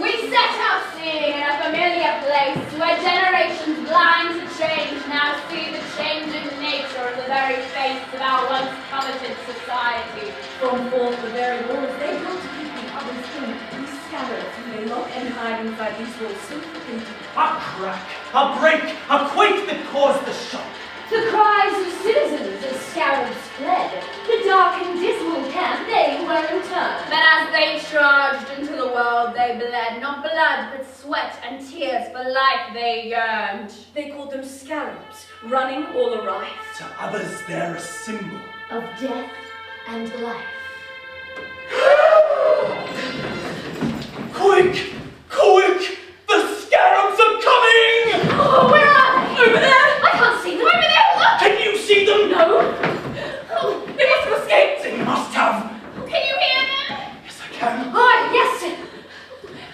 We set out seeing in a familiar place where generations blind to change now see the changing nature of the very face of our once coveted society. From forth the very walls they built to keep the others in. These scarabs who may lock and hide inside these walls so thick and deep. A crack, a break, a quake that caused the shock. The cries of citizens as scarabs fled. The dark and dismal camp they were returned. But as they charged into the world, they bled, not blood, but sweat and tears. For life they yearned. They called them scarabs, running all awry. To others they're a symbol Of death and life. Quick! Quick! The scarabs are coming! Oh, where are they? Over there! I can't see them. Over there, look! Can you see them? No. Oh, they must have escaped! They must have. Can you hear them? Yes, I can. Oh, yes.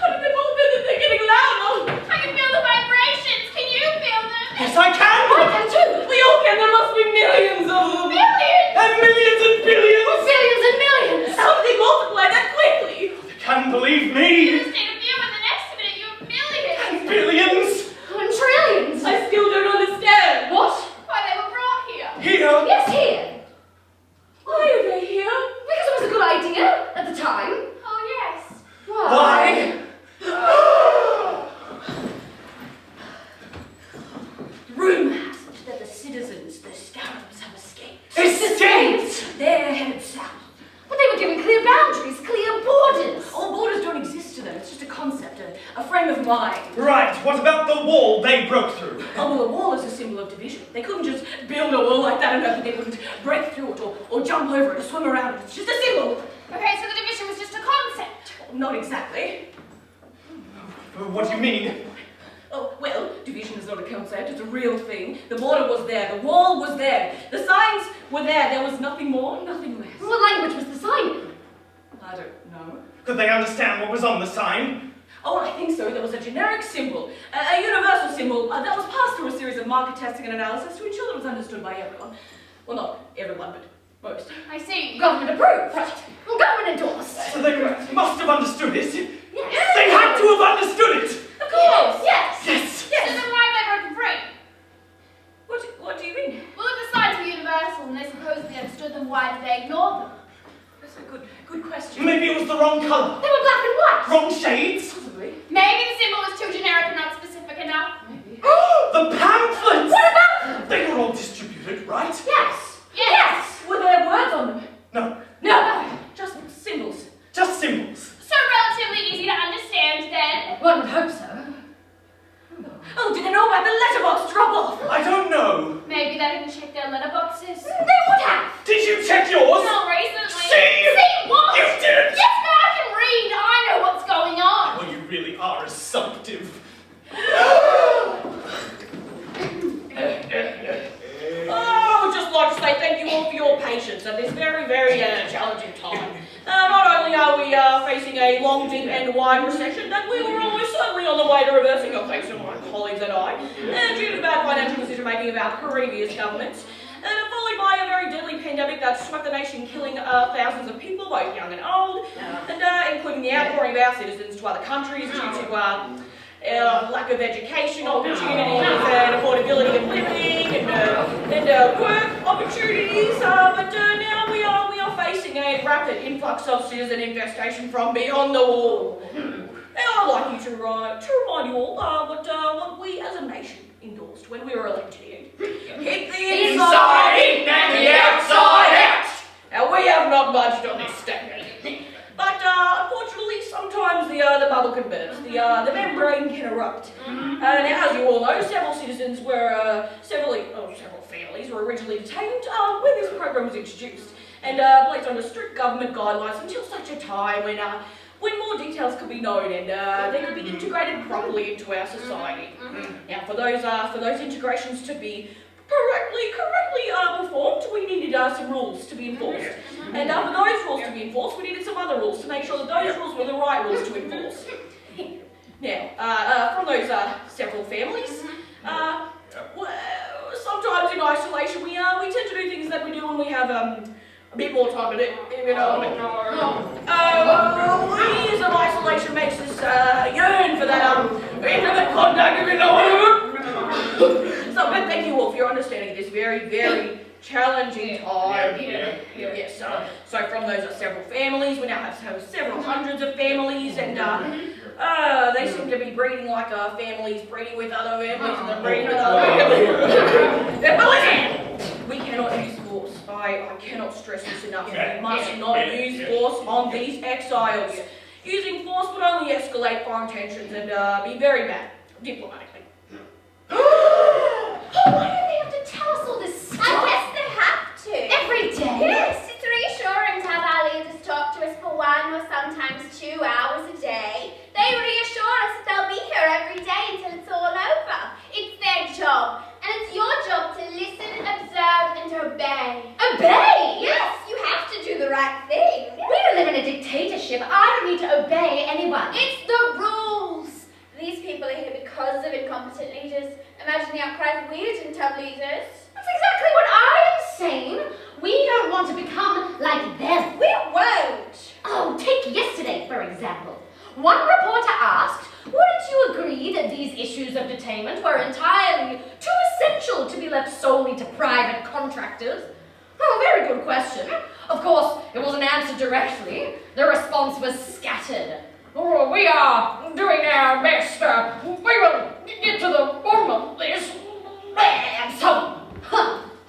How did they all know that they're getting louder? I can feel the vibrations. Can you feel them? Yes, I can. I can too. We all can. There must be millions of them. Millions! And millions and billions. Billions and millions. How did they multiply that quickly? They can't believe You me. just need a few and the next minute you have millions. And billions. And trillions. I still don't understand. What? Why, they were brought here. Here. Yes, here. Why are they here? Because it was a good idea at the time. Oh, yes. Why? Rumour has it that the citizens, the scarabs, have escaped. Escaped. They're headed south. But they were given clear boundaries, clear borders. All borders don't exist to them. It's just a concept, a frame of mind. Right, what about the wall they broke through? Oh, well, a wall is a symbol of division. They couldn't just build a wall like that and hope that they wouldn't break through it or jump over it or swim around it. It's just a symbol. Okay, so the division was just a concept. Not exactly. What do you mean? Oh, well, division is not a concept. It's a real thing. The border was there. The wall was there. The signs were there. There was nothing more, nothing less. What language was the sign in? I don't know. Could they understand what was on the sign? Oh, I think so. There was a generic symbol, a universal symbol that was passed through a series of market testing and analysis to ensure that it was understood by everyone. Well, not everyone, but most. I see. Government approved. Right. Government endorsed. So they must have understood it. Yes. They had to have understood it. Of course! Yes. Yes. So then why have they broken free? What do you mean? Well, if the signs were universal and they supposedly understood them, why did they ignore them? That's a good question. Maybe it was the wrong colour. They were black and white. Wrong shades. Possibly. Maybe the symbol was too generic and not specific enough. Maybe. The pamphlets! What about them? They were all distributed, right? Yes. Yes. Were there words on them? No, No. Just symbols. just symbols. So relatively easy to understand then. One would hope so. Oh, did they know about the letterbox drop-off? I don't know. Maybe they didn't check their letterboxes. They would have. Did you check yours? Not recently. See? See what? You didn't! Yes, but I can read. I know what's going on. Oh, you really are assumptive. Oh, I would just like to say thank you all for your patience at this very, very challenging time. Not only are we facing a long, deep and wide recession, but we were almost certainly on the way to reversing it, thanks to my colleagues and I, due to bad financial decision-making of our previous governments, followed by a very deadly pandemic that swept the nation, killing thousands of people, both young and old, and including the outpouring of our citizens to other countries due to lack of education opportunities and affordability of living and work opportunities. But now we are facing a rapid influx of citizen infestation from beyond the wall. And I'd like you to remind you all what we as a nation endorsed when we were elected in. Keep the inside in and the outside out. Now we have not budged on this statement. But unfortunately, sometimes the bubble can burst, the membrane can erupt. And as you all know, several citizens were, several families were originally detained when this program was introduced, and placed under strict government guidelines until such a time when more details could be known and they could be integrated properly into our society. Now, for those integrations to be correctly performed, we needed some rules to be enforced. And for those rules to be enforced, we needed some other rules to make sure that those rules were the right rules to enforce. Now, from those several families, sometimes in isolation we tend to do things that we do when we have a bit more time in it, you know. Years of isolation makes us yearn for that intimate contact, you know. So, but thank you all for your understanding of this very, very challenging time. Yes, so from those several families, we now have several hundreds of families, and they seem to be breeding like families breeding with other families, and they're breeding with other families. But listen, we cannot use force. I cannot stress this enough. We must not use force on these exiles. Using force would only escalate foreign tensions and be very bad diplomatically. Why do they have to tell us all this stuff? I guess they have to. Every day? Yes, it's reassuring to have our leaders talk to us for 1 or sometimes 2 hours a day. They reassure us that they'll be here every day until it's all over. It's their job, and it's your job to listen, observe, and obey. Obey? Yes, you have to do the right thing. We don't live in a dictatorship. I don't need to obey anyone. It's the rules. These people are here because of incompetent leaders. Imagine the outcry if we didn't have leaders. That's exactly what I'm saying. We don't want to become like them. We won't. Oh, take yesterday, for example. One reporter asked, wouldn't you agree that these issues of detainment were entirely too essential to be left solely to private contractors? Oh, very good question. Of course, it wasn't answered directly. The response was scattered. Oh, we are doing our best. We will get to the bottom of this.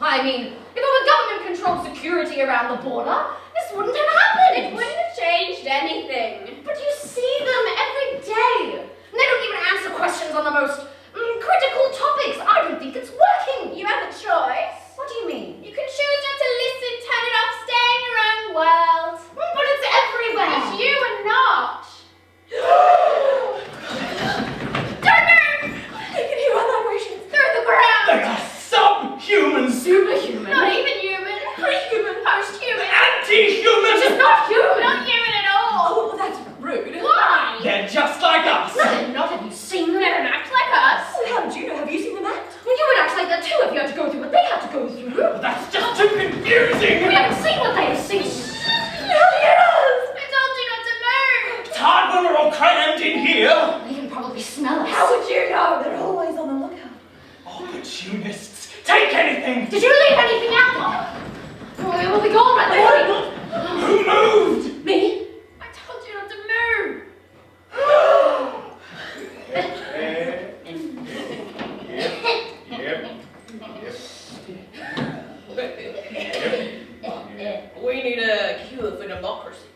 I mean, if our government controlled security around the border, this wouldn't have happened. It wouldn't have changed anything. But you see them every day. And they don't even answer questions on the most critical topics. I don't think it's working. You have a choice. What do you mean? You can choose not to listen, turn it off, stay in your own world. But it's everywhere. It's you and not. Don't move! You can hear our vibrations through the ground. They are subhumans! Superhuman. Not even human. Pre-human, post-human. Anti-humans! Just not human. Not human at all. Oh, well, that's rude. Why? They're just like us! No, they're not. Have you seen them? They don't act like us. How did you know? Have you seen them act? Well, you would act like that too if you had to go through what they had to go through. But that's just too confusing! We haven't seen what they've seen. Yes. I told you not to move. It's hard when we're all crammed in here! They can probably smell us. How would you know? They're always on the lookout. Opportunists! Take anything! Did you leave anything out there? Oh, it will be gone by the morning. Who moved? Me? I told you not to move. We need a cure for democracy.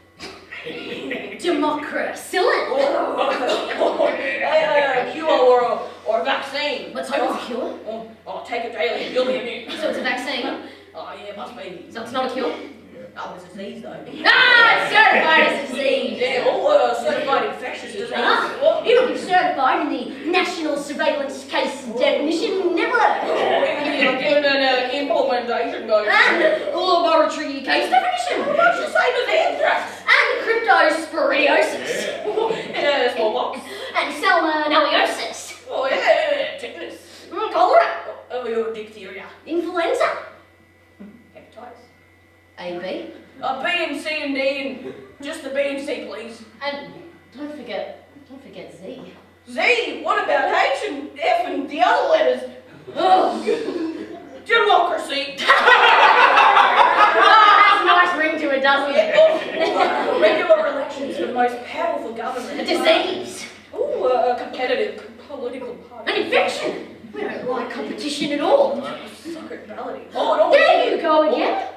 Democracy. A cure or a vaccine. Let's hope it's a cure. Oh, take it daily and you'll be immune. So it's a vaccine. Oh, yeah, it must be. So it's not a cure? Oh, it's a disease, though. Ah, it's certified as a disease. Yeah, all certified infectious disease. It'll be certified in the National Surveillance Case Definition Nebula. Given an implementation goes. And Laboratory Case Definition. What's the same as anthrax? And cryptosporiosis. Yeah, smallpox. And salmonellosis. Oh, yeah, tetanus. Cholera. Oh, your diphtheria. Influenza. Hepatitis. A, B. B and C and D and just the B and C, please. And don't forget Z. Z, what about H and F and the other letters? Oh, Democracy. has a nice ring to it, doesn't it? Regular elections for the most powerful government. A disease. Ooh, a competitive political party. An infection. We don't like competition at all. Secret balloting. Oh, no. There you go again.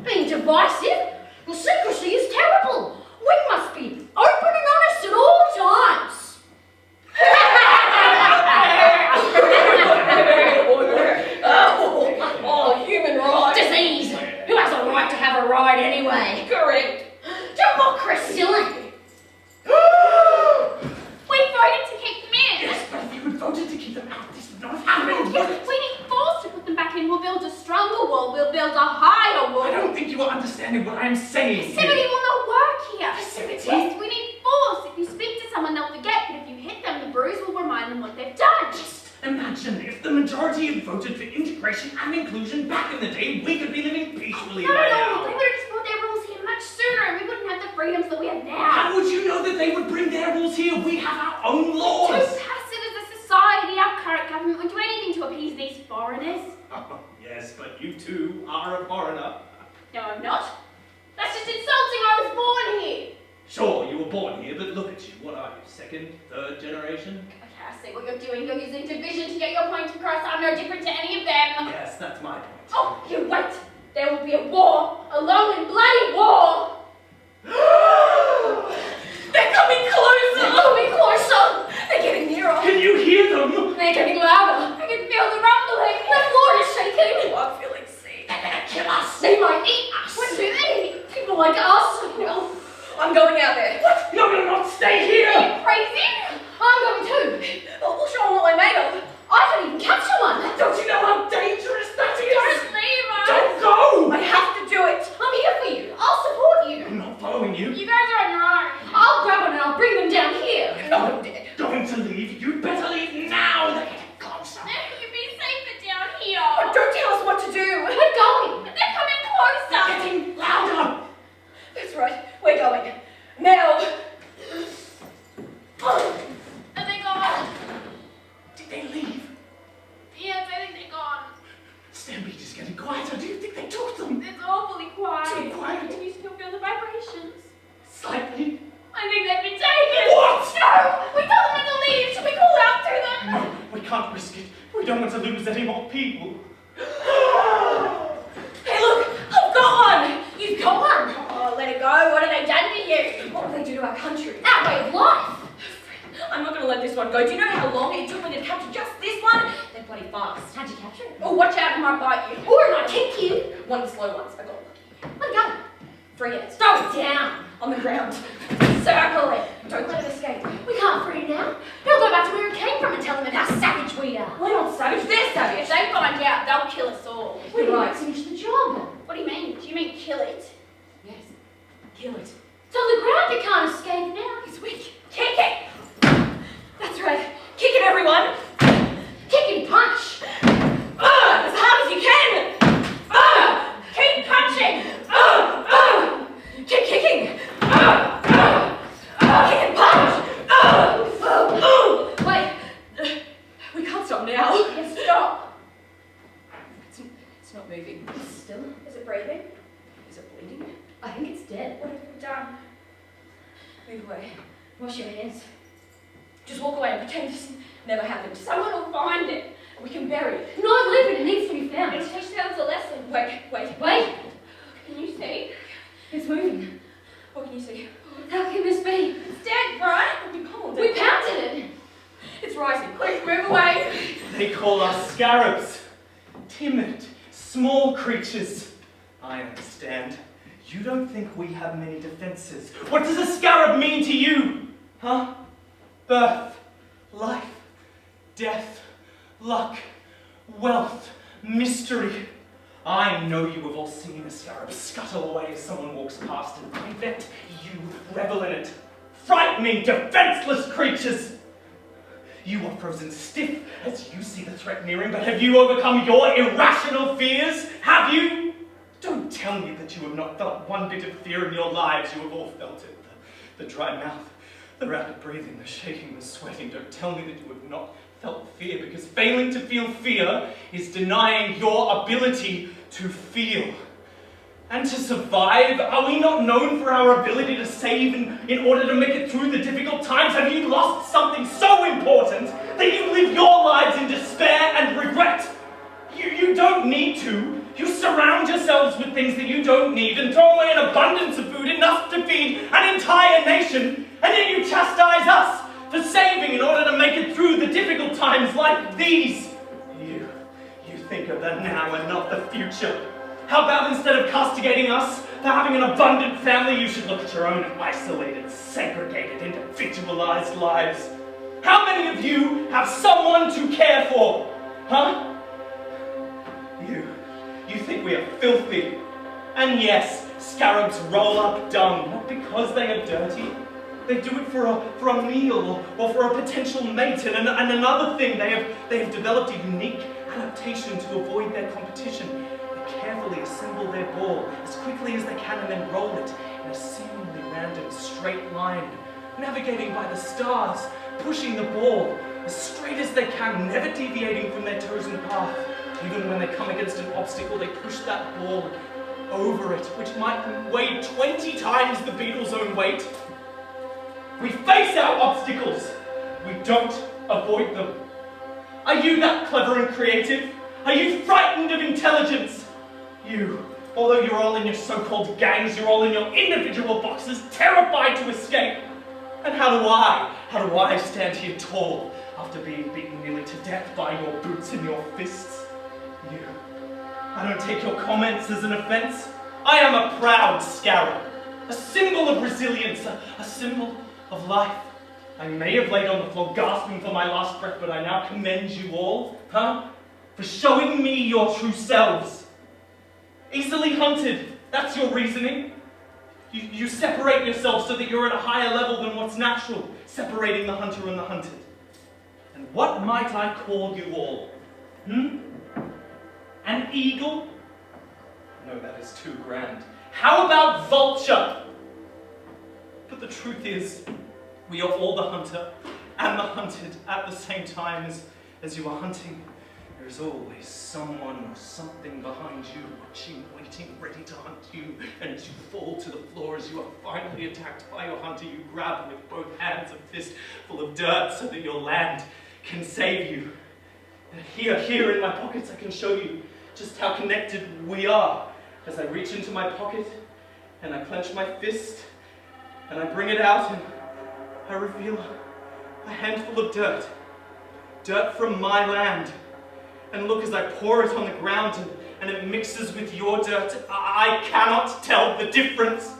Being divisive. Well, secrecy is terrible. We must be open and honest at all times. Oh, human rights. Disease. Who has a right to have a right anyway? Correct. Democracy. We voted to keep them in. Yes, but if you had voted to keep them out, this would not have happened. Yes, we need force to put them back in. We'll build a stronger wall. We'll build a higher wall. I don't think you are understanding what I'm saying. Passivity will not work here. Passivity? Yes, we need force. If you speak to someone, they'll forget. But if you hit them, the bruise will remind them what they've done. Just imagine if the majority had voted for integration and inclusion back in the day, we could be living peacefully No, right no, now. they would have rules here. We have our own Too laws. passive as a society. Our current government would do anything to appease these foreigners. Yes, but you too are a foreigner. No, I'm not. That's just insulting. I was born here. Sure, you were born here, but look at you. What are you, second, third generation? Okay, I see what you're doing. You're using division to get your point across. I'm no different to any of them. Yes, that's my point. Oh, you wait. There will be a war. A long and bloody war. They're coming closer! They're coming closer. They're getting nearer. Can you hear them? They're getting louder. I can feel the rumbling. The floor is shaking. I'm feeling sick. They're gonna kill us. They might eat us. What do they eat? People like us. Well, I'm going out there. What? No, stay are here! you crazy? I'm going too. We'll show them what we're made of. I can't even capture one. Don't you know how dangerous that is? Don't leave us. Don't go! I have to do it. I'm here for you. I'll support you. I'm not following you. You guys are on your own. I'll grab one and I'll bring them down here. No, I'm dead. Going to leave? You'd better leave now. They're getting closer. You'd be safer down here. Don't tell us what to do. We're going. They're coming closer. Getting louder. That's right. We're going. Now. Are they gone? Did they leave? Yes, I think they're gone. Stampede is getting quieter. Do you think they took them? It's awfully quiet. Too quiet. Can you still feel the vibrations? Slightly. I think they've been taken. What? No! We told them not to leave. Should we call out to them? No, we can't risk it. We don't want to lose any more people. Hey, look! I've got one! You've got one. Oh, let it go. What have they done to you? What do they do to our country? Our way of life. I'm not going to let this one go. Do you know how long it took me to capture just this one? They're bloody fast. How'd you capture it? Oh, watch out, it might bite you. Or it might kick you. One of the slow ones. I got lucky. Let it go. 3 hands. Throw it down. On the ground. Circle it. Don't let it escape. We can't free it now. They'll go back to where it came from and tell them how savage we are. We're not savage, they're If savage. they find out, they'll kill us all. You're We right. might finish the job. What do you mean? Do you mean kill it? Yes. Kill it. It's on the ground. It can't escape now. It's weak. Kick it! That's right. Kick it, everyone! Kick and punch. As hard as you can! Keep punching. Keep kicking! Kick and punch! Wait. We can't stop now. Yes, stop. It's not moving. Still? Is it breathing? Is it bleeding? I think it's dead. What have you done? Move away. Wash your hands. Just walk away and pretend this never happened. Someone will find it. We can bury it. No, leave it. It needs to be found. It'll teach them a lesson. Wait. Wait. Can you see? It's moving. What can you see? How can this be? It's dead, right? We pummeled We it. pounded it. It's rising. Quick, move away. They call us scarabs. Timid, small creatures. I understand. You don't think we have many defenses. What does a scarab mean to you? Huh? Birth, life, death, luck, wealth, mystery. I know you have all seen a scarab scuttle away as someone walks past, and I bet you revel in it. Frightening, defenseless creatures! You are frozen stiff as you see the threat nearing, but have you overcome your irrational fears? Have you? Don't tell me that you have not felt one bit of fear in your lives. You have all felt it. The dry mouth, the rapid breathing, the shaking, the sweating. Don't tell me that you have not felt fear, because failing to feel fear is denying your ability to feel. And to survive, are we not known for our ability to save in order to make it through the difficult times? Have you lost something so important that you live your lives in despair and regret? You don't need to. You surround yourselves with things that you don't need and throw away an abundance of food, enough to feed an entire nation, and then you chastise us for saving in order to make it through the difficult times like these. You think of the now and not the future. How about instead of castigating us for having an abundant family, you should look at your own isolated, segregated, individualized lives? How many of you have someone to care for? Huh? You think we are filthy. And yes, scarabs roll up dung, not because they are dirty. They do it for a meal or for a potential mate. And another thing, they have developed a unique adaptation to avoid their competition. They carefully assemble their ball as quickly as they can and then roll it in a seemingly random straight line navigating by the stars, pushing the ball as straight as they can, never deviating from their chosen path. Even when they come against an obstacle, they push that ball over it, which might weigh 20 times the beetle's own weight. We face our obstacles. We don't avoid them. Are you that clever and creative? Are you frightened of intelligence? You, although you're all in your so-called gangs, you're all in your individual boxes, terrified to escape. And how do I stand here tall after being beaten nearly to death by your boots and your fists? I don't take your comments as an offense. I am a proud Scarab, a symbol of resilience, a symbol of life. I may have laid on the floor gasping for my last breath, but I now commend you all, for showing me your true selves. Easily hunted, that's your reasoning. You separate yourself so that you're at a higher level than what's natural, separating the hunter and the hunted. And what might I call you all? An eagle? No, that is too grand. How about vulture? But the truth is, we are all the hunter and the hunted at the same time as you are hunting. There is always someone or something behind you, watching, waiting, ready to hunt you. And as you fall to the floor, as you are finally attacked by your hunter, you grab with both hands a fist full of dirt so that your land can save you. And here in my pockets, I can show you just how connected we are. As I reach into my pocket and I clench my fist and I bring it out and I reveal a handful of dirt. Dirt from my land. And look, as I pour it on the ground and it mixes with your dirt, I cannot tell the difference.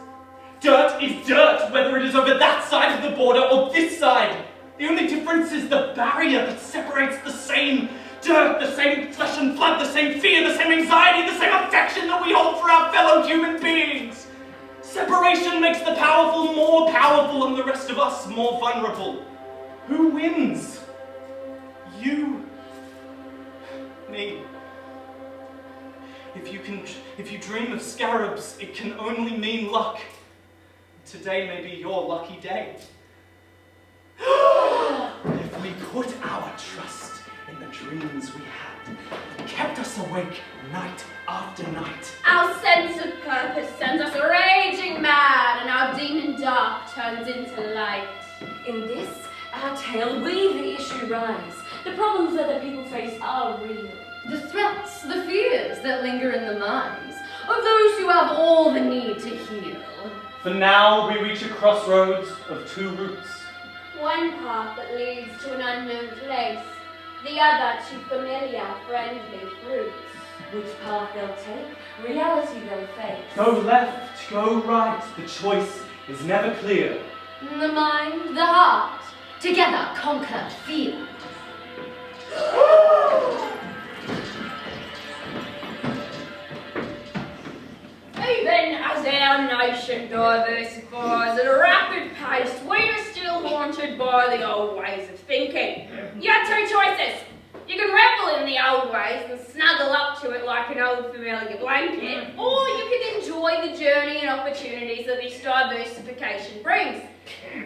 Dirt is dirt, whether it is over that side of the border or this side. The only difference is the barrier that separates the same dirt, the same flesh and blood, the same fear, the same anxiety, the same affection that we hold for our fellow human beings. Separation makes the powerful more powerful and the rest of us more vulnerable. Who wins? You. Me. If you dream of scarabs, it can only mean luck. Today may be your lucky day. If we put our trust in the dreams we had, that kept us awake night after night. Our sense of purpose sends us raging mad, and our demon dark turns into light. In this, our tale, we the issue rise. The problems that the people face are real. The threats, the fears that linger in the minds of those who have all the need to heal. For now, we reach a crossroads of two routes. One path that leads to an unknown place, the other to familiar, friendly fruits. Which path they'll take, reality they'll face. Go left, go right, the choice is never clear. The mind, the heart, together conquer fear. Even as our nation diversifies at a rapid pace, we are still haunted by the old ways of thinking. You have two choices. You can revel in the old ways and snuggle up to it like an old familiar blanket, or you can enjoy the journey and opportunities that this diversification brings.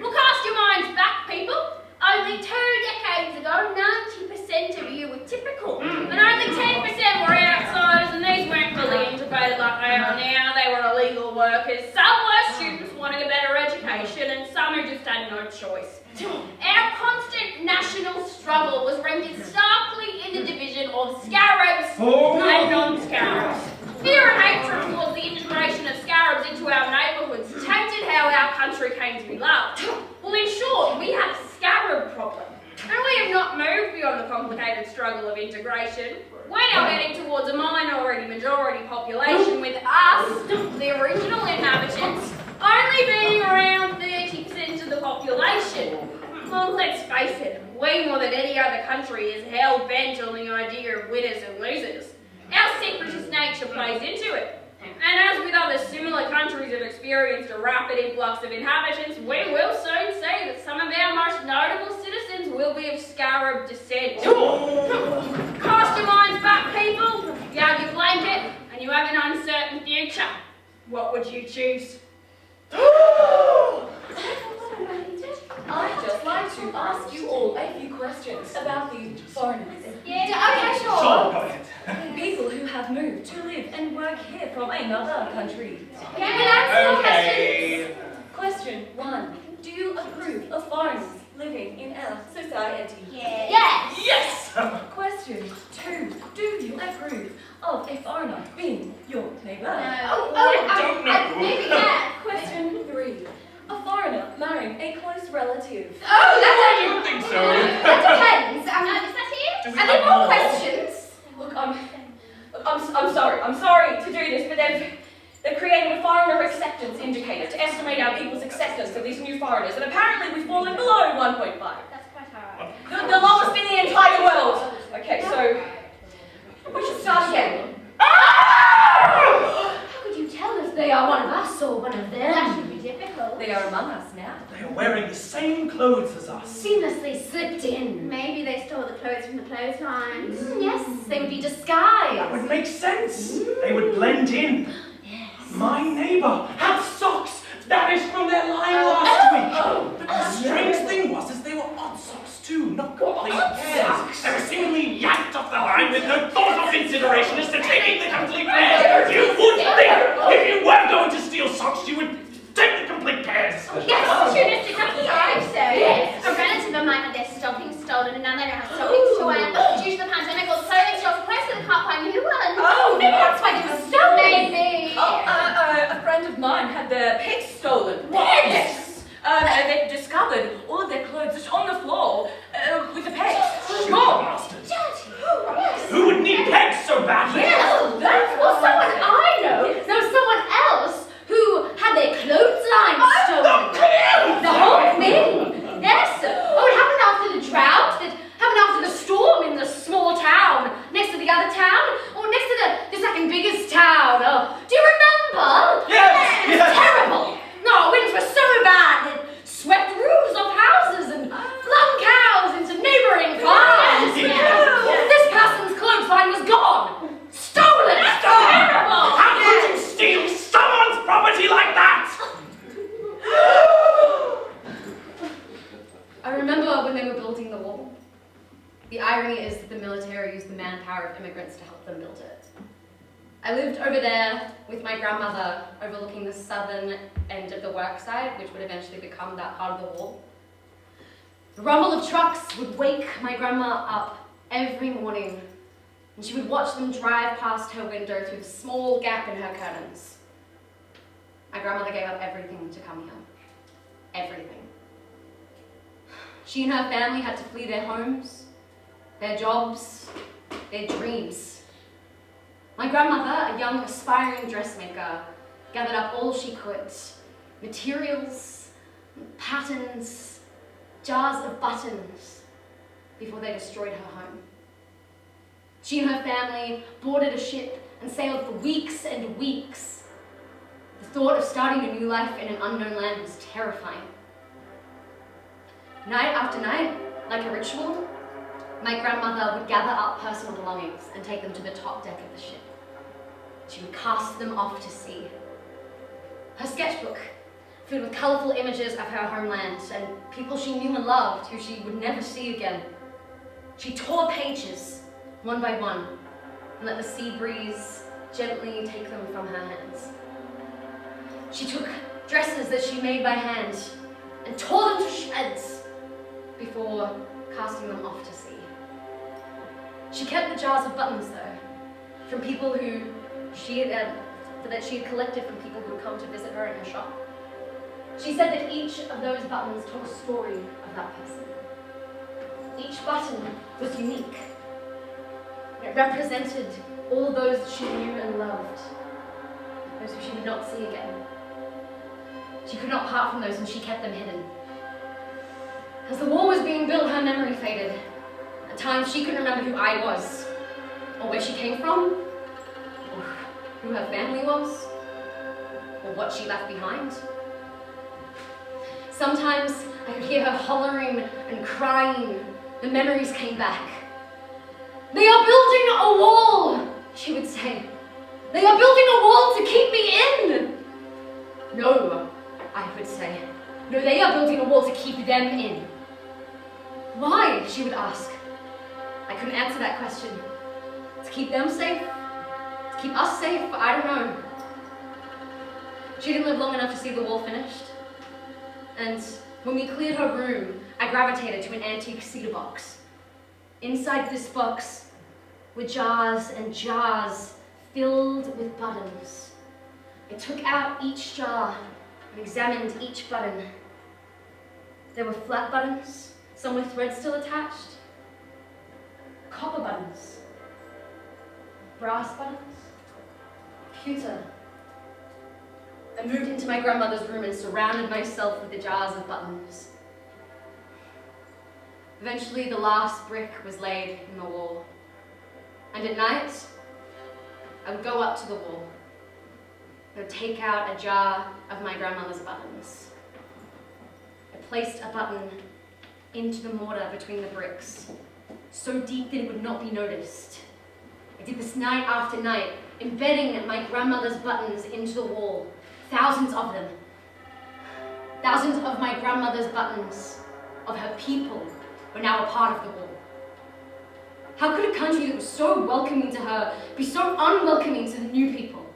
Well, cast your minds back, people. Only 2 decades ago, 90% of you were typical, and only 10% were outsiders, and these weren't fully integrated like they are now. They were illegal workers. Some were students wanting a better education, and some who just had no choice. Our constant national struggle was rendered starkly in the division of scarabs and non-scarabs. Fear and hatred towards the integration of scarabs into our neighbourhoods tainted how our country came to be loved. Well, in short, we had a scarab problem. And we have not moved beyond the complicated struggle of integration. We're now heading towards a minority-majority population, with us, the original inhabitants, only being around 30% of the population. Well, let's face it, we more than any other country is hell-bent on the idea of winners and losers. Our separatist nature plays into it. And as with other similar countries have experienced a rapid influx of inhabitants, we will soon see that some of our most notable citizens will be of Scarab descent. Cast your minds back, people. You have your blanket and you have an uncertain future. What would you choose? I'd just like to ask you all a few questions about the foreigners. Okay, sure. Sure, go ahead. People who have moved to live and work here from another country. Okay. Question 1. Do you approve of foreigners living in our society? Yes. Yes! Question 2. Do you approve of a foreigner being your neighbour? don't know. Maybe, yeah. Question 3. A foreigner marrying a close relative. I don't think so. That depends. Is that it? Do we Are there have more questions? Look, I'm sorry to do this, but they're creating a foreigner acceptance indicator to estimate our people's acceptance of these new foreigners, and apparently we've fallen below 1.5. That's quite hard. The lowest in the entire world. Okay, so we should start again. How could you tell if they are one of us or one of That them? should be difficult. They are among us now. They are wearing the same clothes as us. Seamlessly slipped in. Maybe they stole the clothes from the clotheslines. Yes, they would be That disguised. would make sense. They would blend in. Yes. My neighbour had socks vanished from their line last week. But the strange thing was, they were odd socks too, not complete pairs. They were seemingly yanked off the line with no thought or consideration as to taking the complete pairs. You would think, if you were going to steal socks, you would take the complete pairs. Yes, opportunistic, I think so. Yes. A relative of mine had their stockings stolen and now they don't have stockings to wear. Due to the pandemic, all clothing stores are closed so they can't find new ones. Maybe that's why they were stolen. Maybe. A friend of mine had their pets stolen. Yes. And they discovered all of their clothes just on the floor with the pegs. Sure, bastards. Who would need pegs so badly? Well, someone I know knows someone else who had their clothesline stolen. The whole thing. Yes. Oh, it happened after the drought. It happened after the storm in the small town next to the other town, or next to the second biggest town. Oh, do you remember? Yes. It was terrible. No, winds were so bad it swept roofs off houses and flung cows into neighboring farms. This person's clothesline was gone. Stolen. Terrible. How could you steal someone's property like that? I remember when they were building the wall. The irony is that the military used the manpower of immigrants to help them build it. I lived over there with my grandmother, overlooking the southern end of the worksite, which would eventually become that part of the wall. The rumble of trucks would wake my grandma up every morning, and she would watch them drive past her window through the small gap in her curtains. My grandmother gave up everything to come here. Everything. She and her family had to flee their homes, their jobs, their dreams. My grandmother, a young aspiring dressmaker, gathered up all she could. Materials, patterns, jars of buttons, before they destroyed her home. She and her family boarded a ship and sailed for weeks and weeks. The thought of starting a new life in an unknown land was terrifying. Night after night, like a ritual, my grandmother would gather up personal belongings and take them to the top deck of the ship. She would cast them off to sea. Her sketchbook, filled with colourful images of her homeland and people she knew and loved who she would never see again. She tore pages, one by one, and let the sea breeze gently take them from her hands. She took dresses that she made by hand and tore them to shreds before casting them off to sea. She kept the jars of buttons, though, from people who that she had collected from people who had come to visit her in her shop. She said that each of those buttons told a story of that person. Each button was unique. It represented all those that she knew and loved, those who she would not see again. She could not part from those, and she kept them hidden. As the wall was being built, her memory faded. At times, she couldn't remember who I was, or where she came from, or who her family was, or what she left behind. Sometimes I could hear her hollering and crying. The memories came back. "They are building a wall," she would say. "They are building a wall to keep me in." "No," I would say. No, they are building a wall to keep them in. Why? She would ask. I couldn't answer that question. To keep them safe? To keep us safe? I don't know. She didn't live long enough to see the wall finished. And when we cleared her room, I gravitated to an antique cedar box. Inside this box were jars and jars filled with buttons. I took out each jar and examined each button. There were flat buttons, some with thread still attached, copper buttons, brass buttons, pewter. I moved into my grandmother's room and surrounded myself with the jars of buttons. Eventually, the last brick was laid in the wall. And at night, I would go up to the wall. I would take out a jar of my grandmother's buttons. I placed a button into the mortar between the bricks, so deep that it would not be noticed. I did this night after night, embedding my grandmother's buttons into the wall. Thousands of them. Thousands of my grandmother's buttons, of her people, were now a part of the wall. How could a country that was so welcoming to her be so unwelcoming to the new people?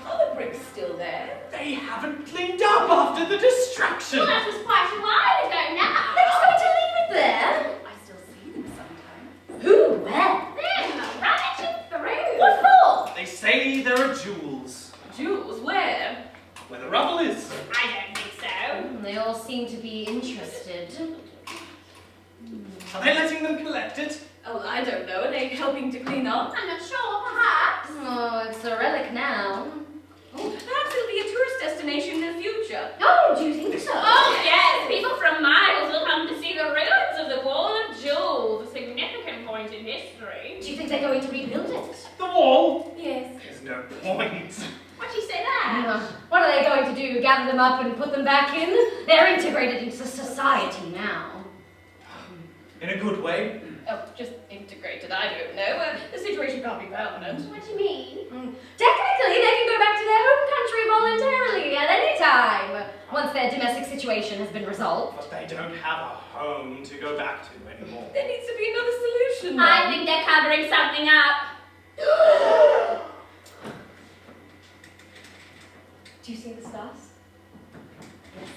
Are the bricks still there? They haven't cleaned up after the destruction. Well, that was quite a while ago now. They're just going to leave it there. I still see them sometimes. Who? Where? Them, rummaging through. What for? They say there are jewels. Jewels, where? Where the rubble is. I don't think so. They all seem to be interested. Are they letting them collect it? Oh, I don't know. Are they helping to clean up? I'm not sure, perhaps. Oh, it's a relic now. Oh, perhaps it'll be a tourist destination in the future. Oh, do you think so? Oh, yes. People from miles will come to see the ruins of the Wall of Jewels, a significant point in history. Do you think they're going to rebuild it? The wall? Yes. There's no point. Why'd you say that? What are they going to do? Gather them up and put them back in? They're integrated into society now. In a good way. Oh, just integrated, I don't know. The situation can't be permanent. What do you mean? Technically, they can go back to their home country voluntarily at any time, once their domestic situation has been resolved. But they don't have a home to go back to anymore. There needs to be another solution. I then. think they're covering something up. Do you see the stars? Yes.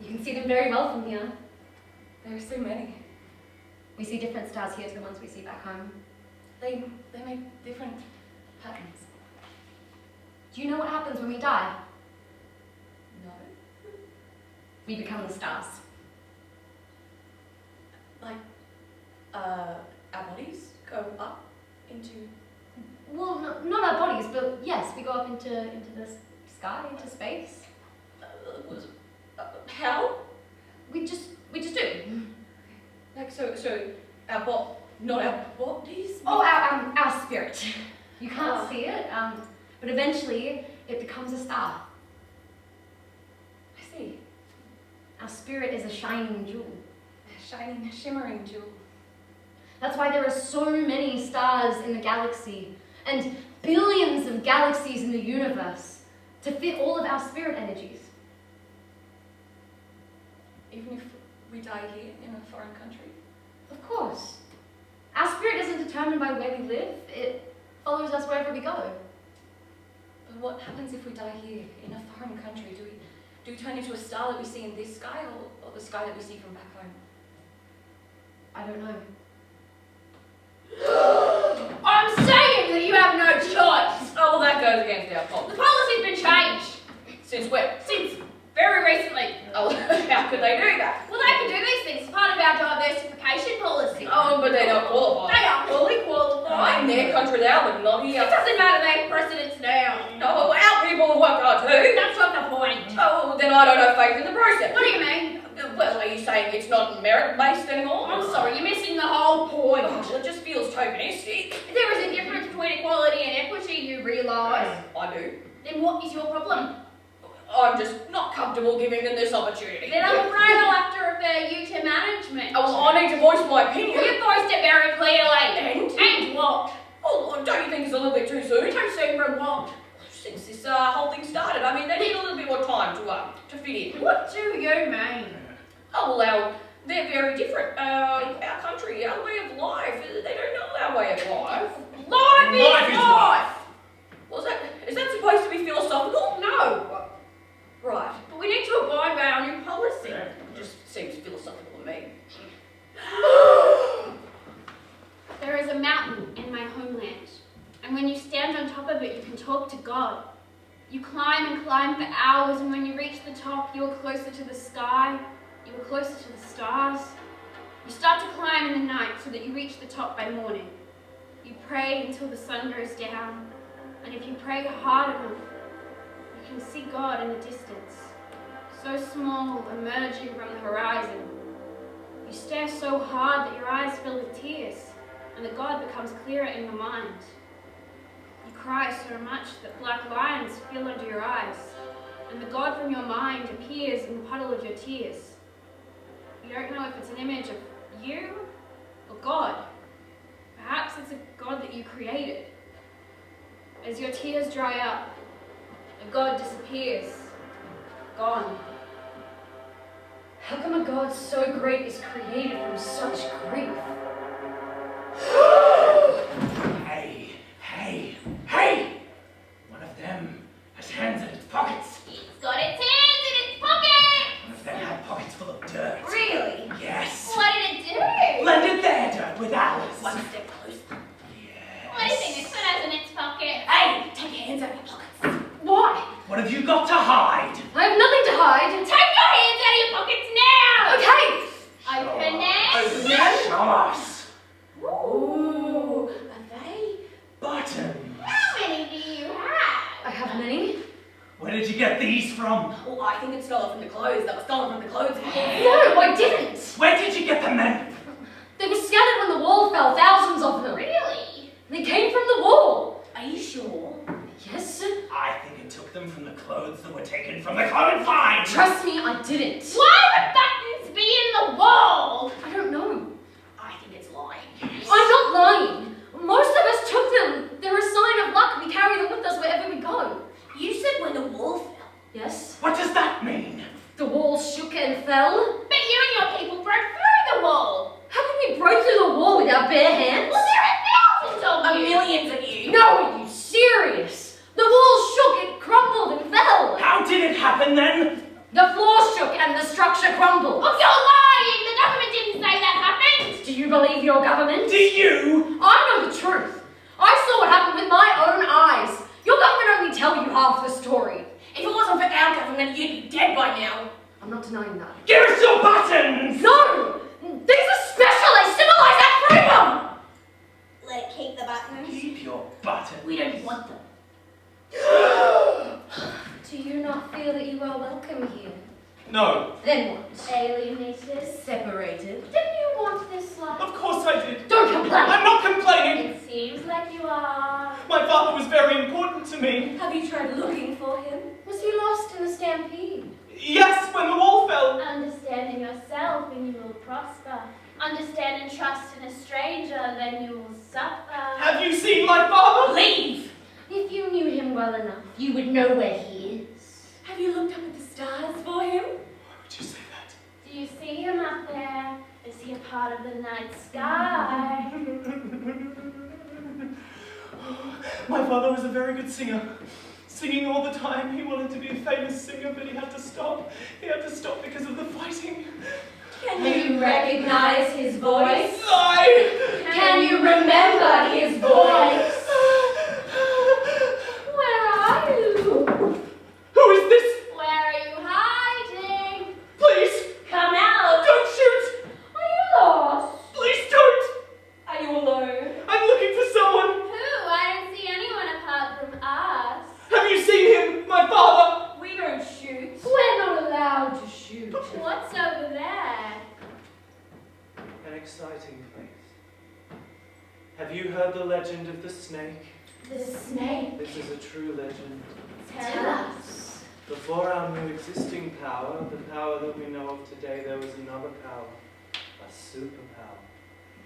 You can see them very well from here. There are so many. We see different stars here to the ones we see back home. They make different patterns. Do you know what happens when we die? No. We become the stars. Like, our bodies go up into... Well, not our bodies, but yes, we go up into the sky, into space. How? We just do. Like, so not our bodies? Oh, our spirit. You can't see it, but eventually it becomes a star. I see. Our spirit is a shining jewel. A shining, shimmering jewel. That's why there are so many stars in the galaxy, and billions of galaxies in the universe, to fit all of our spirit energies. Even if we die here in a foreign country? Of course. Our spirit isn't determined by where we live, it follows us wherever we go. But what happens if we die here in a foreign country? Do we turn into a star that we see in this sky, or the sky that we see from back home? I don't know. I'm saying that you have no choice. Oh, well, that goes against our policy. The policy's been changed. Since when? Since very recently. Oh, how could they do that? Well, they can do these things as part of our diversification policy. Oh, but they don't qualify. They are fully qualified. In their country now, but not It here. doesn't matter, they have precedence now. Oh, our people have worked hard too. That's not the point. Oh, then I don't have faith in the process. What do you mean? Well, are you saying it's not merit-based anymore? I'm sorry, you're missing the whole point. Oh, well, it just feels tokenistic. There is a difference between equality and equity, you realise. I do. Then what is your problem? I'm just not comfortable giving them this opportunity. Then I'm afraid I'll have to refer you to management. Oh, well, I need to voice my opinion. You voiced it very clearly. And? And what? Oh, don't you think it's a little bit too soon? Too soon for what? since this whole thing started. I mean, they need a little bit more time to fit in. What do you mean? Oh, well, they're very different. Our country, our way of life, they don't know our way of life. Life is life! Well, is that supposed to be philosophical? No. Right. But we need to abide by our new policy. It just seems philosophical to me. There is a mountain in my homeland, and when you stand on top of it, you can talk to God. You climb and climb for hours, and when you reach the top, you are closer to the sky, you are closer to the stars. You start to climb in the night so that you reach the top by morning. You pray until the sun goes down, and if you pray hard enough, you can see God in the distance, so small, emerging from the horizon. You stare so hard that your eyes fill with tears, and the God becomes clearer in your mind. You cry so much that black lines fill under your eyes, and the God from your mind appears in the puddle of your tears. You don't know if it's an image of you or God. Perhaps it's a God that you created. As your tears dry up, the God disappears, gone. How come a God so great is created from such grief? Hey! One of them has hands in its pockets. It's got its hands in its pocket! One of them had pockets full of dirt. Really? Yes. What did it do? Blended their dirt with ours. One step closer. Yes. What do you think it has in its pocket? Hey, take your hands out of your pockets. Why? What have you got to hide? I have nothing to hide. Take your hands out of your pockets now! Okay. Open it! Open it. Show us. Ooh, are they? Buttons. How many do you have? I have many. Where did you get these from? Well, I think it's stolen from the clothes that were stolen from the clothes. No, I didn't. Where did you get them then? They were scattered when the wall fell, thousands of them. Really? They came from the wall. Are you sure? Yes. I think it took them from the clothes that were taken from the common find. Trust me, I didn't. Why would buttons be in the wall? I don't know. I think it's lying. I'm not lying. Most of us took them. They're a sign of luck. We carry them with us wherever we go. You said when the wall fell. Yes. What does that mean? The wall shook and fell. But you and your people broke through the wall. How can we break through the wall with our bare hands? Well, there are thousands of you. Millions of you. No, are you serious? The wall shook, it crumbled and fell. How did it happen then? The floor shook and the structure crumbled. Oh, you're lying! The government didn't say that happened! Do you believe your government? Do you? I know the truth. I saw what happened with my own eyes. Your government only tell you half the story. If it wasn't for our government, you'd be dead by now. I'm not denying that. Give us your buttons! No! These are special. They symbolize our freedom. Let it keep the buttons. Keep your buttons. We don't want them. Do you not feel that you are welcome here? No. Then what? Alienated. Separated. Didn't you want this life? Of course I did. Don't complain. I'm not complaining. It seems like you are. My father was very important to me. Have you tried looking for him? Was he lost in the stampede? Yes, when the wall fell. Understand in yourself and you will prosper. Understand and trust in a stranger, then you will suffer. Have you seen my father? Leave! If you knew him well enough, you would know where he is. Have you looked up at the stars for him? Why would you say that? Do you see him up there? Is he a part of the night sky? My father was a very good singer. Singing all the time. He wanted to be a famous singer, but he had to stop. He had to stop because of the fighting. Can you recognize his voice? Can you remember his voice? Where are you? Who is this? Where are you hiding? Please, Come out! don't shoot! Are you lost? Please don't! Are you alone? I'm looking for someone. Who? I don't see anyone apart from us. Have you seen him, my father? We don't shoot. We're not allowed to shoot. What's over there? An exciting place. Have you heard the legend of the snake? The snake. This is a true legend. Tell us. Before our new existing power, the power that we know of today, there was another power. A superpower.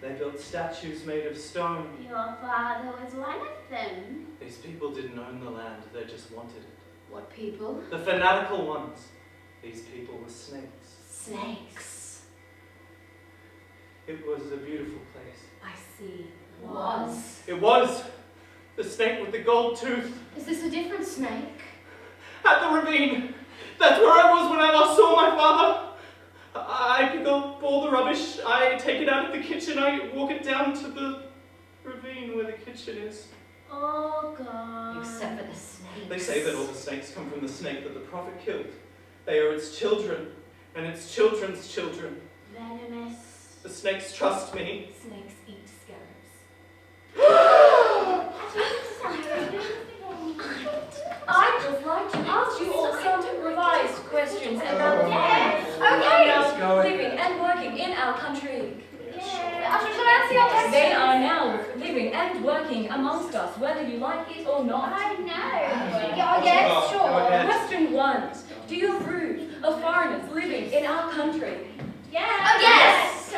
They built statues made of stone. Your father was one of them. These people didn't own the land, they just wanted it. What people? The fanatical ones. These people were snakes. Snakes. It was a beautiful place. I see. Was. It was! The snake with the gold tooth. Is this a different snake? At the ravine! That's where I was when I last saw my father! I pick up all the rubbish, I take it out of the kitchen, I walk it down to the ravine where the kitchen is. Oh, God. Except for the snakes. They say that all the snakes come from the snake that the prophet killed. They are its children, and its children's children. Venomous. The snakes trust me. Snakes eat scarabs. I'd just like to ask you all some revised questions about the Yes. Let's go. living and working in our country. They They are now living and working amongst us, whether you like it or not. I know. yes, sure. Go ahead. Question 1. Do you approve of foreigners living in our country? Yes.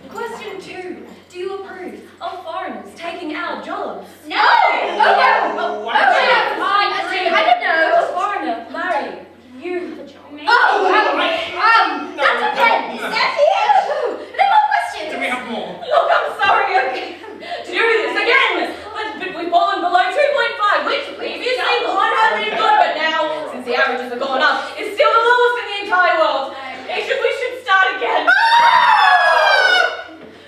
Question 2. Do you approve of foreigners taking our jobs? No. Oh, what? I don't know. A foreigner marrying you. That depends. That's it. No more questions. Do we have more? Look, I'm sorry again to do this again, but we've fallen below 2.5, which previously would have been good, but now, since the averages have gone up, is still the lowest in the entire world. We should start again.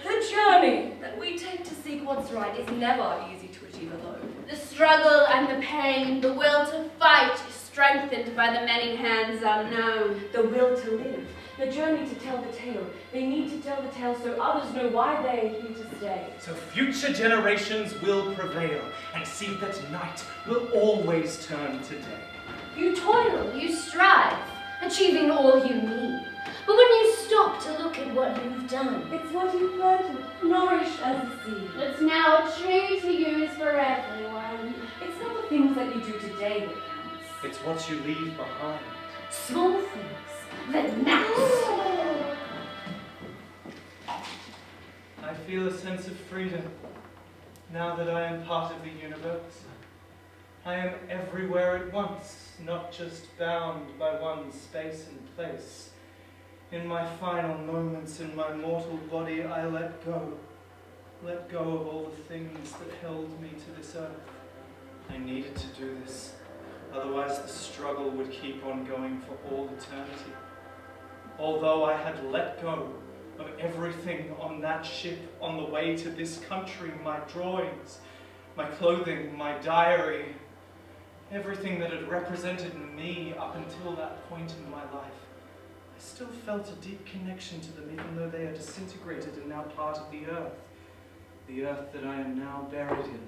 The journey that we take to seek what's right is never easy to achieve alone. The struggle and the pain, the will to fight is strengthened by the many hands unknown. The will to live, the journey to tell the tale. They need to tell the tale so others know why they are here to stay. So future generations will prevail and see that night will always turn to day. You toil, you strive, achieving all you need. But when you stop to look at what you've done, It's what you planted, nourished as a seed. It's now a tree to use for everyone. It's not the things that you do today that counts. It's what you leave behind. small things that matter. I feel a sense of freedom now that I am part of the universe. I am everywhere at once, not just bound by one space and place. In my final moments in my mortal body, I let go of all the things that held me to this earth. I needed to do this, otherwise the struggle would keep on going for all eternity. Although I had let go of everything on that ship on the way to this country, my drawings, my clothing, my diary, everything that had represented me up until that point in my life, I still felt a deep connection to them, even though they are disintegrated and now part of the earth that I am now buried in.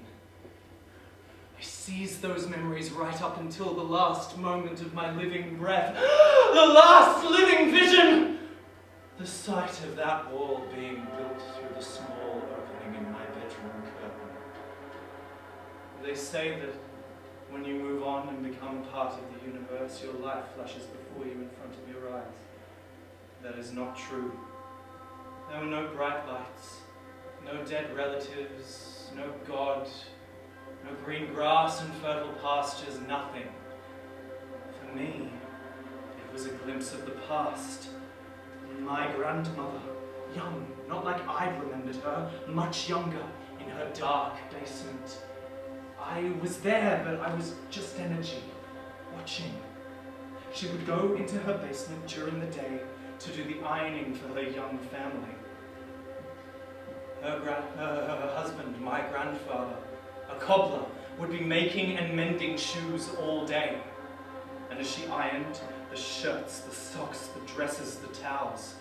I seized those memories right up until the last moment of my living breath. The last living vision! The sight of that wall being built through the small opening in my bedroom curtain. They say that when you move on and become part of the universe, your life flashes before you in front of your eyes. That is not true. There were no bright lights, no dead relatives, no God, no green grass and fertile pastures, nothing. For me, it was a glimpse of the past. My grandmother, young, not like I'd remembered her, much younger, in her dark basement. I was there, but I was just energy, watching. She would go into her basement during the day to do the ironing for her young family. Her husband, my grandfather, a cobbler, would be making and mending shoes all day. And as she ironed the shirts, the socks, the dresses, the towels,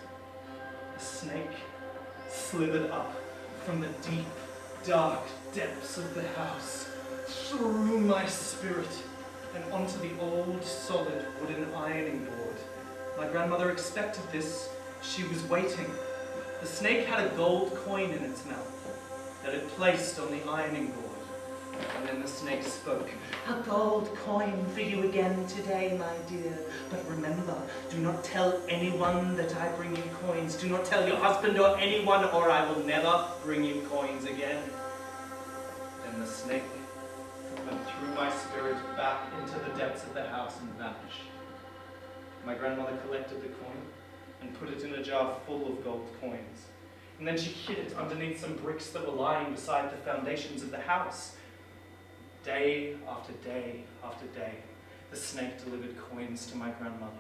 a snake slithered up from the deep, dark depths of the house, through my spirit, and onto the old, solid wooden ironing board. My grandmother expected this. She was waiting. The snake had a gold coin in its mouth that it placed on the ironing board. And then the snake spoke. A gold coin for you again today, my dear. But remember, do not tell anyone that I bring you coins. Do not tell your husband or anyone, or I will never bring you coins again. Then the snake went through my spirit back into the depths of the house and vanished. My grandmother collected the coin and put it in a jar full of gold coins. And then she hid it underneath some bricks that were lying beside the foundations of the house. Day after day after day, the snake delivered coins to my grandmother.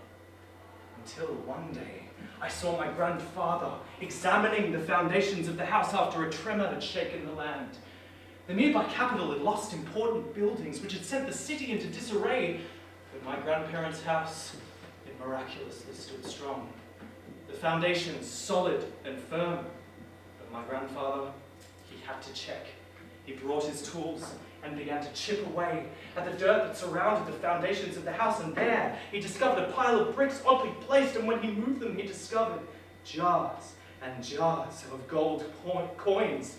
Until one day, I saw my grandfather examining the foundations of the house after a tremor had shaken the land. The nearby capital had lost important buildings, which had sent the city into disarray. But my grandparents' house, it miraculously stood strong. The foundations solid and firm. But my grandfather, he had to check. He brought his tools and began to chip away at the dirt that surrounded the foundations of the house, and there he discovered a pile of bricks oddly placed, and when he moved them, he discovered jars and jars of gold coins.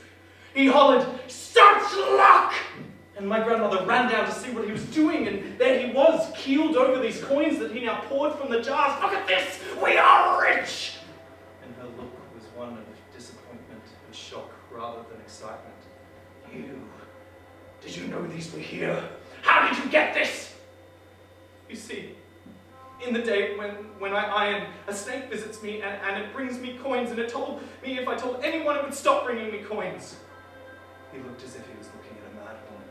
He hollered, "Such luck!" And my grandmother ran down to see what he was doing, and there he was, keeled over these coins that he now poured from the jars. "Look at this! We are rich!" And her look was one of disappointment and shock rather than excitement. Did you know these were here? How did you get this? You see, in the day when I iron, a snake visits me and it brings me coins, and it told me if I told anyone it would stop bringing me coins. He looked as if he was looking at a mad woman.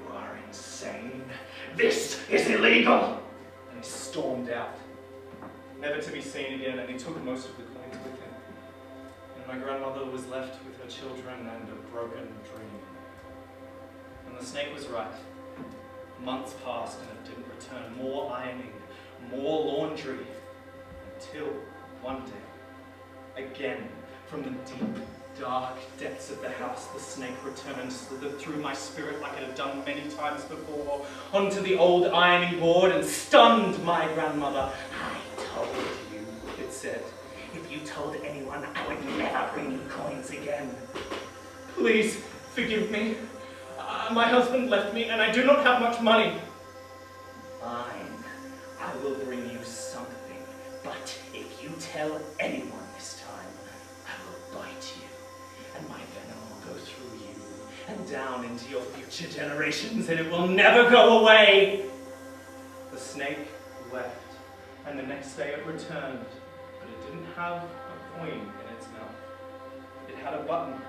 "You are insane. This is illegal!" And he stormed out, never to be seen again, and he took most of the coins with him. And my grandmother was left with her children and a broken dream. And the snake was right. Months passed and it didn't return. More ironing, more laundry, until one day, again, from the deep, dark depths of the house, the snake returned, slithered through my spirit like it had done many times before, onto the old ironing board and stunned my grandmother. "I told you," it said. "If you told anyone, I would never bring you coins again. Please forgive me. My husband left me and I do not have much money." "Fine, I will bring you something, but if you tell anyone this time, I will bite you, and my venom will go through you and down into your future generations, and it will never go away." The snake left, and the next day it returned, but it didn't have a coin in its mouth. It had a button.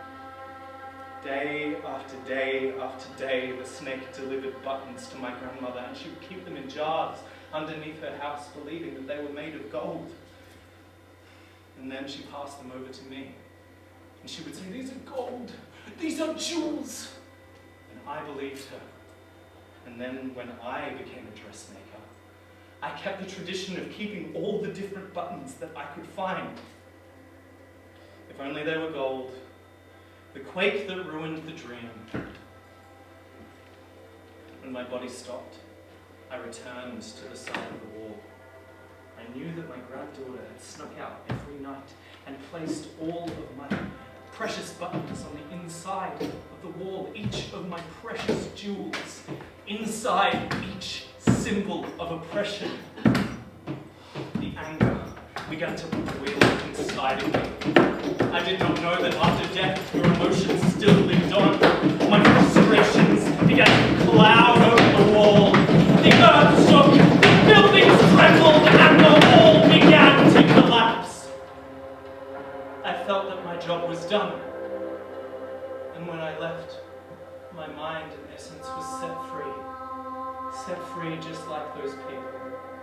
Day after day after day, the snake delivered buttons to my grandmother, and she would keep them in jars underneath her house, believing that they were made of gold. And then she passed them over to me, and she would say, "These are gold, these are jewels." And I believed her. And then when I became a dressmaker, I kept the tradition of keeping all the different buttons that I could find. If only they were gold. The quake that ruined the dream. When my body stopped, I returned to the side of the wall. I knew that my granddaughter had snuck out every night and placed all of my precious buttons on the inside of the wall, each of my precious jewels, inside each symbol of oppression. The anger began to boil inside of me. I did not know that after death your emotions still lived on. My frustrations began to cloud over the wall. The earth shook, the buildings trembled, and the wall began to collapse. I felt that my job was done. And when I left, my mind, in essence, was set free. Set free just like those people,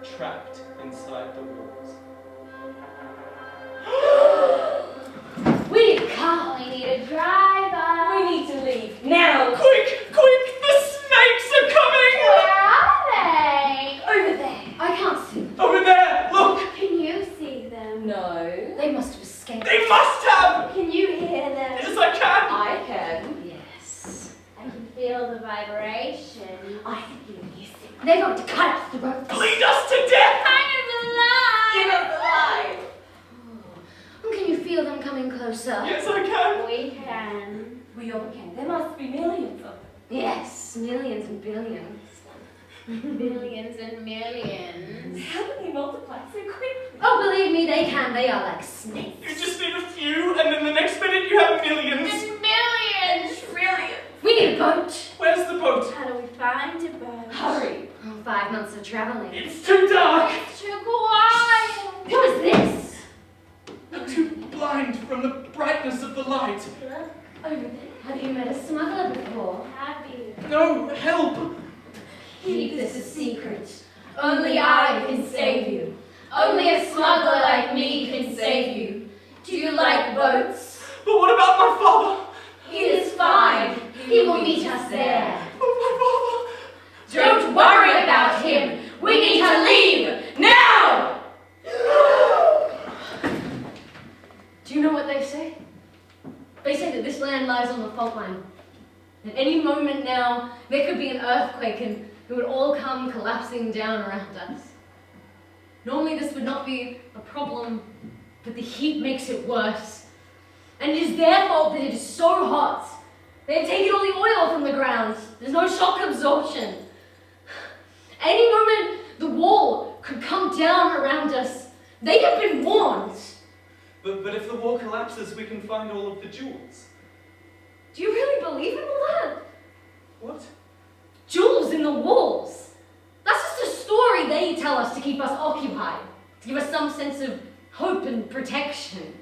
trapped inside the walls. We need a car. We need a driver. We need to leave now. Quick, quick, the snakes are coming! Where are they? Over there. I can't see them. Over there, look! Can you see them? No. They must have escaped. They must have! Can you hear them? Yes, I can! I can. Yes. I can feel the vibration. I think you need music. They're going to cut us throats. Bleed us to death! Kind of alive. Give us alive. Can you feel them coming closer? Yes, I can! We can. We all can. There must be millions of them. Yes, millions and billions. Millions and millions. How can they multiply so quickly? Oh, believe me, they can. They are like snakes. You just need a few, and then the next minute you have millions. And millions! Trillions. We need a boat. Where's the boat? How do we find a boat? Hurry. Oh, 5 months of traveling. It's too dark. It's too quiet. What is this? I'm too blind from the brightness of the light. Look, Over there. Have you met a smuggler before? have you? No, help! Keep this a secret. Only I can save you. Only a smuggler like me can save you. Do you like boats? But what about my father? He is fine. He will meet us there. Oh, Don't worry about him. We need to leave now. Do you know what they say? They say that this land lies on the fault line. At any moment now, there could be an earthquake and it would all come collapsing down around us. Normally this would not be a problem, but the heat makes it worse. And it is their fault that it is so hot. They have taken all the oil from the ground. There's no shock absorption. Any moment, the wall could come down around us. They have been warned. But if the wall collapses, we can find all of the jewels. Do you really believe in all that? What? Jewels in the walls. That's just a story they tell us to keep us occupied, to give us some sense of hope and protection.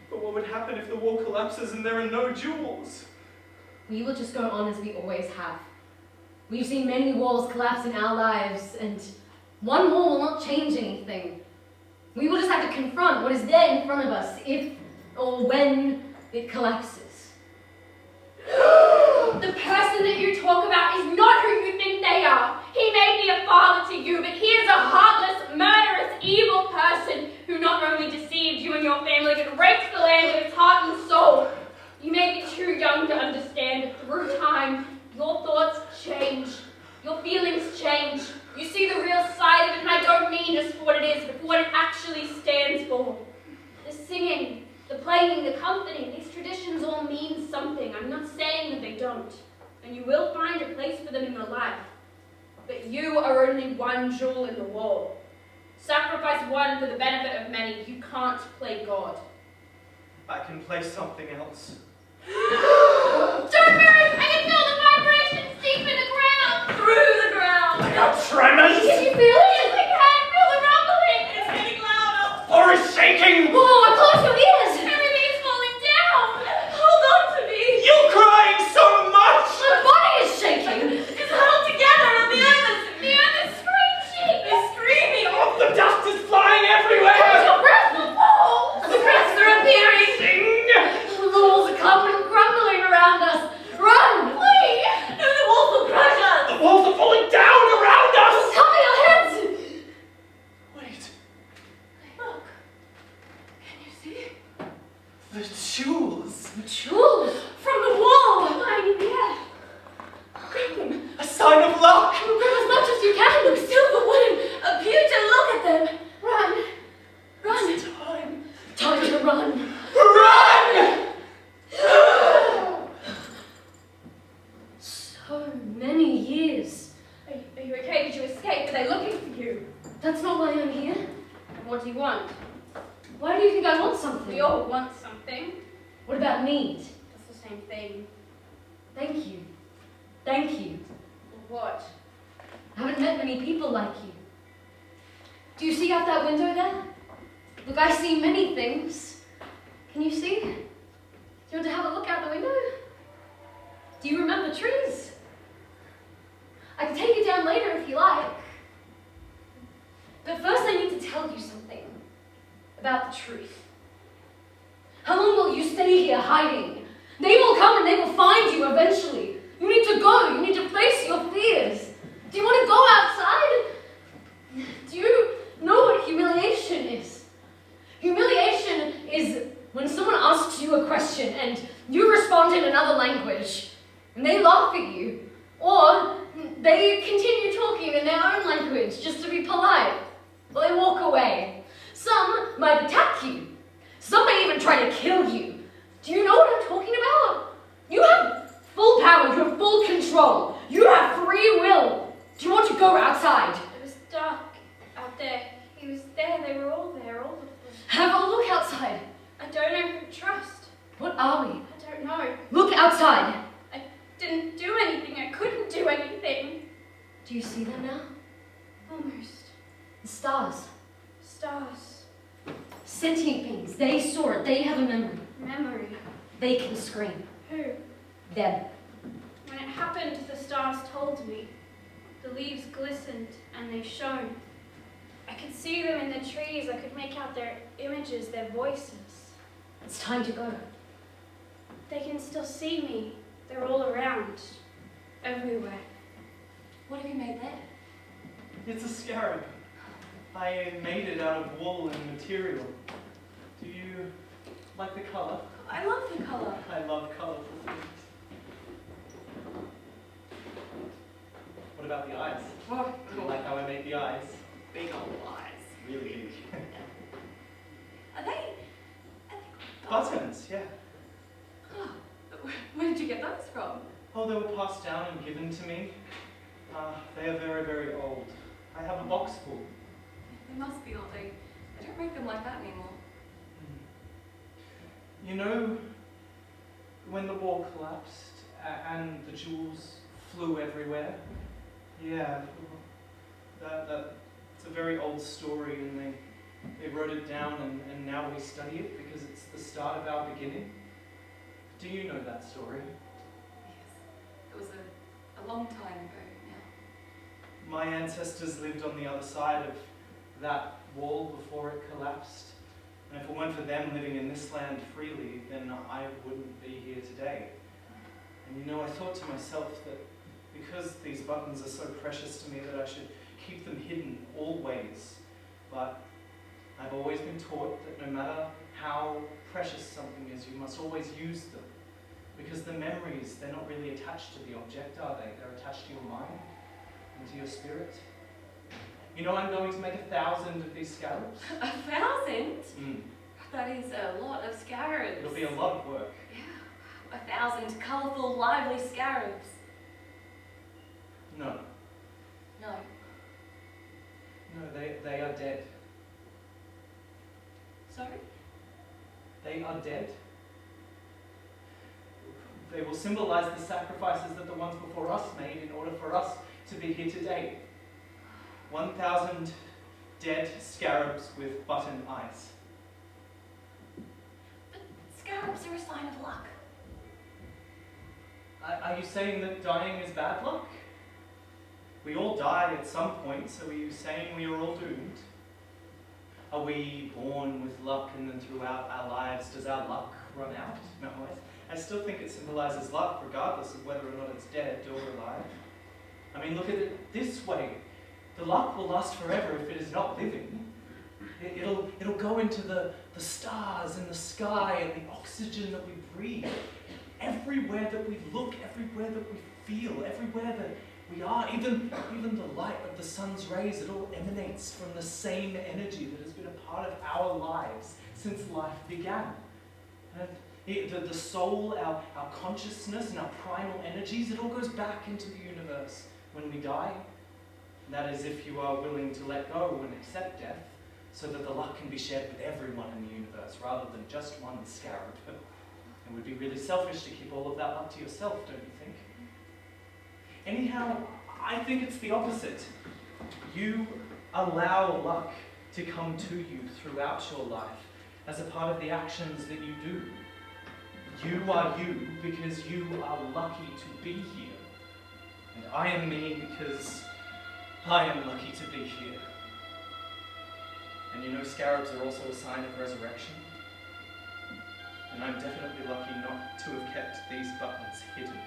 But what would happen if the wall collapses and there are no jewels? We will just go on as we always have. We've seen many walls collapse in our lives, and one wall will not change anything. We will just have to confront what is there in front of us if or when it collapses. The person that you talk about is not who you think they are. He may be a father to you, but he is a heartless, murderous, evil person who not only deceived you and your family, but raped the land of its heart and soul. You may be too young to understand, but through time, your thoughts change. Your feelings change. You see the real side of it, and I don't mean just for what it is, but for what it actually stands for. The singing, the playing, the comforting, these traditions all mean something. I'm not saying that they don't. And you will find a place for them in your life. But you are only one jewel in the wall. Sacrifice one for the benefit of many. You can't play God. I can play something else. Don't move! I can feel the vibrations deep in the ground! Through the ground. I got tremors! Can you feel it? I can feel the rumbling! It's getting louder. Or is shaking! Oh, close your ears! Everything's falling down! Hold on to me. You're crying so much! My body is shaking! It's huddled together and the earth is screeching! screaming. Oh, the dust is flying everywhere! Your breath! The cracks are appearing. Sing! The walls are crumbling around us! Run! Flee! The walls will crush us. The walls are falling down around us! Cover your heads! Wait, Look. Can you see? the jewels. Jewels! From the wall. Flying in the air. Grab them. A sign of luck! Grab as much as you can! Silver wooden appear to look at them. Run! Run! It's time. Time to run! Run! So many years. Are you okay? Did you escape? Are they looking for you? That's not why I'm here. And what do you want? Why do you think I want something? We all want something. What about need? That's the same thing. Thank you. Thank you. What? I haven't met many people like you. Do you see out that window there? Look, I see many things. Can you see? Do you want to have a look out the window? Do you remember trees? I can take you down later if you like. But first I need to tell you something about the truth. How long will you stay here hiding? They will come and they will find you eventually. You need to go. You need to face your fears. Do you want to go outside? Do you know what humiliation is? Humiliation is when someone asks you a question and you respond in another language and they laugh at you, or they continue talking in their own language just to be polite, or they walk away. Some might attack you. Some may even try to kill you. Do you know what I'm talking about? You have full power, you have full control. You have free will. Do you want to go outside? It was dark out there. He was there. They were all there, all of them. Have a look outside. I don't know who to trust. What are we? I don't know. Look outside. I didn't do anything. I couldn't do anything. Do you see them now? Almost. The stars. Stars. Sentient beings. They saw it. They have a memory. Memory. They can scream. Who? Them. When it happened, the stars told me. The leaves glistened and they shone. I could see them in the trees. I could make out their images, their voices. It's time to go. They can still see me. They're all around. Everywhere. What have you made there? It's a scarab. I made it out of wool and material. Do you like the colour? I love the colour. I love colourful things. What about the eyes? Oh, Do you like how I made the eyes? big old eyes. Really big. Are they Buttons, yeah. Oh, where did you get those from? Oh, they were passed down and given to me. They are very, very old. I have a box full. They must be old. They don't make them like that anymore. You know, when the wall collapsed and the jewels flew everywhere? Yeah, it's a very old story, and they wrote it down, and now we study it because it's the start of our beginning. Do you know that story? Yes. It was a long time ago now. My ancestors lived on the other side of that wall before it collapsed. And if it weren't for them living in this land freely, then I wouldn't be here today. And you know, I thought to myself that because these buttons are so precious to me that I should keep them hidden always. But I've always been taught that no matter how precious something is, you must always use them. Because the memories, they're not really attached to the object, are they? They're attached to your mind and to your spirit. You know, I'm going to make 1,000 of these scarabs. 1,000? That is a lot of scarabs. It'll be a lot of work. Yeah. 1,000 colourful, lively scarabs. No. No. No, they are dead. Sorry? They are dead. They will symbolize the sacrifices that the ones before us made in order for us to be here today. 1,000 dead scarabs with button eyes. But scarabs are a sign of luck. Are you saying that dying is bad luck? We all die at some point, so are you saying we are all doomed? Are we born with luck and then throughout our lives does our luck run out? No, I still think it symbolizes luck regardless of whether or not it's dead or alive. I mean, look at it this way. The luck will last forever if it is not living. It'll go into the stars and the sky and the oxygen that we breathe. Everywhere that we look, everywhere that we feel, everywhere that we are, even the light of the sun's rays, it all emanates from the same energy that has been a part of our lives since life began. And the soul, our consciousness and our primal energies, it all goes back into the universe when we die. And that is if you are willing to let go and accept death, so that the luck can be shared with everyone in the universe rather than just one scarab. It would be really selfish to keep all of that luck to yourself, don't you think? Anyhow, I think it's the opposite. You allow luck to come to you throughout your life as a part of the actions that you do. You are you because you are lucky to be here. And I am me because I am lucky to be here. And you know, scarabs are also a sign of resurrection. And I'm definitely lucky not to have kept these buttons hidden.